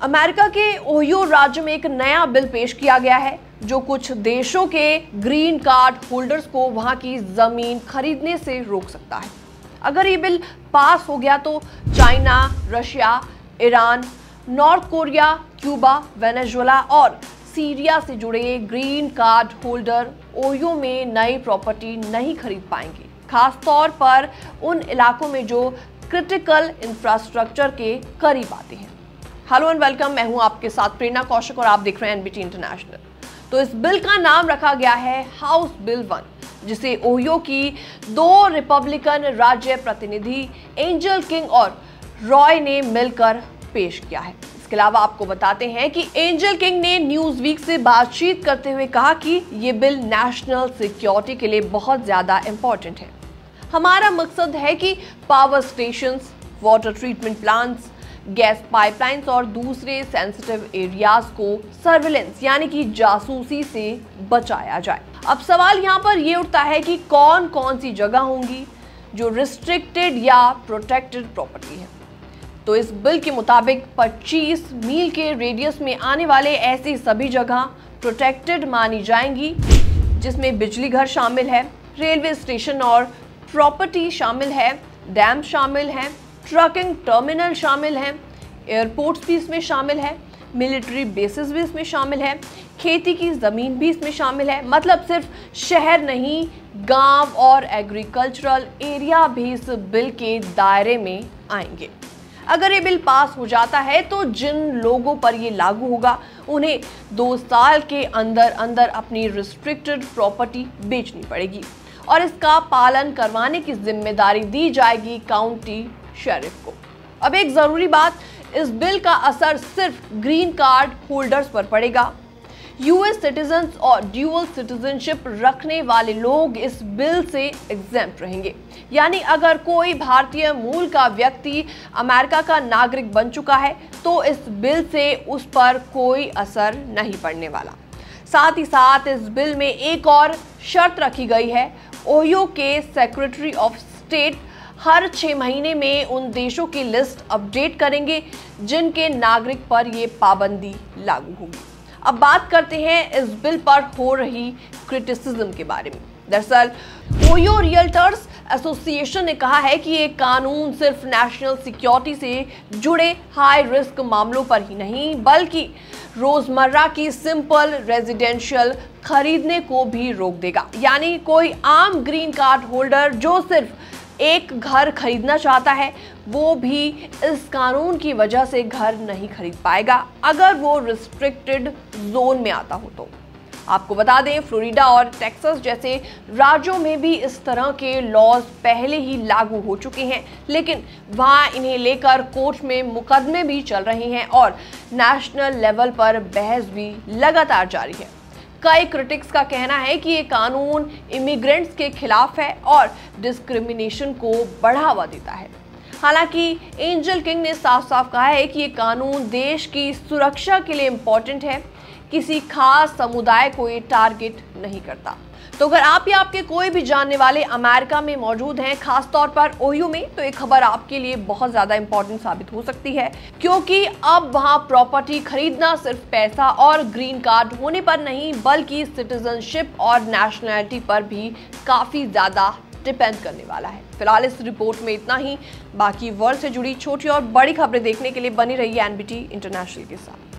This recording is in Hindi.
अमेरिका के ओहियो राज्य में एक नया बिल पेश किया गया है जो कुछ देशों के ग्रीन कार्ड होल्डर्स को वहां की जमीन खरीदने से रोक सकता है। अगर ये बिल पास हो गया तो China, Russia, Iran, north Korea, Cuba, Venezuela और सीरिया से जुड़े ग्रीन कार्ड होल्डर ओहियो में नई प्रॉपर्टी नहीं खरीद पाएंगे, खासतौर पर उन इलाकों में जो क्रिटिकल इंफ्रास्ट्रक्चर के करीब आते हैं। हेलो एंड वेलकम, मैं हूं आपके साथ प्रेरणा कौशिक और आप देख रहे हैं एनबीटी इंटरनेशनल। तो इस बिल का नाम रखा गया है हाउस बिल 1, जिसे ओहियो की 2 रिपब्लिकन राज्य प्रतिनिधि एंजल किंग और रॉय ने मिलकर पेश किया है। इसके अलावा आपको बताते हैं कि एंजल किंग ने न्यूज वीक से बातचीत करते हुए कहा कि ये बिल नेशनल सिक्योरिटी के लिए बहुत ज्यादा इंपॉर्टेंट है। हमारा मकसद है कि power stations, water treatment plants, gas pipelines और दूसरे सेंसिटिव एरियाज को सर्विलेंस यानी कि जासूसी से बचाया जाए। अब सवाल यहाँ पर ये उठता है कि कौन कौन सी जगह होंगी जो रिस्ट्रिक्टेड या प्रोटेक्टेड प्रॉपर्टी है। तो इस बिल के मुताबिक 25 मील के रेडियस में आने वाले ऐसी सभी जगह प्रोटेक्टेड मानी जाएंगी, जिसमें बिजली घर शामिल है, रेलवे स्टेशन और प्रॉपर्टी शामिल है, डैम शामिल है, ट्रकिंग टर्मिनल शामिल है, एयरपोर्ट्स भी इसमें शामिल है, मिलिट्री बेसिस भी इसमें शामिल है, खेती की ज़मीन भी इसमें शामिल है। मतलब सिर्फ शहर नहीं, गांव और एग्रीकल्चरल एरिया भी इस बिल के दायरे में आएंगे। अगर ये बिल पास हो जाता है तो जिन लोगों पर ये लागू होगा उन्हें 2 साल के अंदर अंदर अपनी रिस्ट्रिक्टेड प्रॉपर्टी बेचनी पड़ेगी और इसका पालन करवाने की जिम्मेदारी दी जाएगी काउंटी शेरिफ को। अब एक जरूरी बात, इस बिल का असर सिर्फ ग्रीन कार्ड होल्डर्स पर पड़ेगा। यूएस सिटीजन्स और ड्यूअल सिटीजनशिप रखने वाले लोग इस बिल से एग्जेम्प्ट रहेंगे। यानी अगर कोई भारतीय मूल का व्यक्ति अमेरिका का नागरिक बन चुका है तो इस बिल से उस पर कोई असर नहीं पड़ने वाला। साथ ही साथ इस बिल में एक और शर्त रखी गई है, ओहियो के सेक्रेटरी ऑफ स्टेट हर 6 महीने में उन देशों की लिस्ट अपडेट करेंगे जिनके नागरिक पर ये पाबंदी लागू होगी। अब बात करते हैं इस बिल पर हो रही क्रिटिसिज्म के बारे में। दरअसल ओहियो रियल्टर्स एसोसिएशन ने कहा है कि ये कानून सिर्फ नेशनल सिक्योरिटी से जुड़े हाई रिस्क मामलों पर ही नहीं बल्कि रोजमर्रा की सिंपल रेजिडेंशियल खरीदने को भी रोक देगा। यानी कोई आम ग्रीन कार्ड होल्डर जो सिर्फ एक घर खरीदना चाहता है वो भी इस कानून की वजह से घर नहीं खरीद पाएगा अगर वो रिस्ट्रिक्टेड जोन में आता हो तो। आपको बता दें, फ्लोरिडा और टेक्सास जैसे राज्यों में भी इस तरह के लॉज पहले ही लागू हो चुके हैं, लेकिन वहां इन्हें लेकर कोर्ट में मुकदमे भी चल रहे हैं और नेशनल लेवल पर बहस भी लगातार जारी है। कई क्रिटिक्स का कहना है कि ये कानून इमिग्रेंट्स के खिलाफ है और डिस्क्रिमिनेशन को बढ़ावा देता है। हालांकि एंजल किंग ने साफ साफ कहा है कि ये कानून देश की सुरक्षा के लिए इम्पोर्टेंट है, किसी खास समुदाय को ये टारगेट नहीं करता। तो अगर आप या आपके कोई भी जानने वाले अमेरिका में मौजूद हैं, खासतौर पर ओहियो में, तो ये खबर आपके लिए बहुत ज़्यादा इंपॉर्टेंट साबित हो सकती है, क्योंकि अब वहाँ प्रॉपर्टी खरीदना सिर्फ पैसा और ग्रीन कार्ड होने पर नहीं बल्कि सिटीजनशिप और नेशनैलिटी पर भी काफ़ी ज़्यादा डिपेंड करने वाला है। फिलहाल इस रिपोर्ट में इतना ही। बाकी वर्ल्ड से जुड़ी छोटी और बड़ी खबरें देखने के लिए बनी रही है एनबीटी इंटरनेशनल के साथ।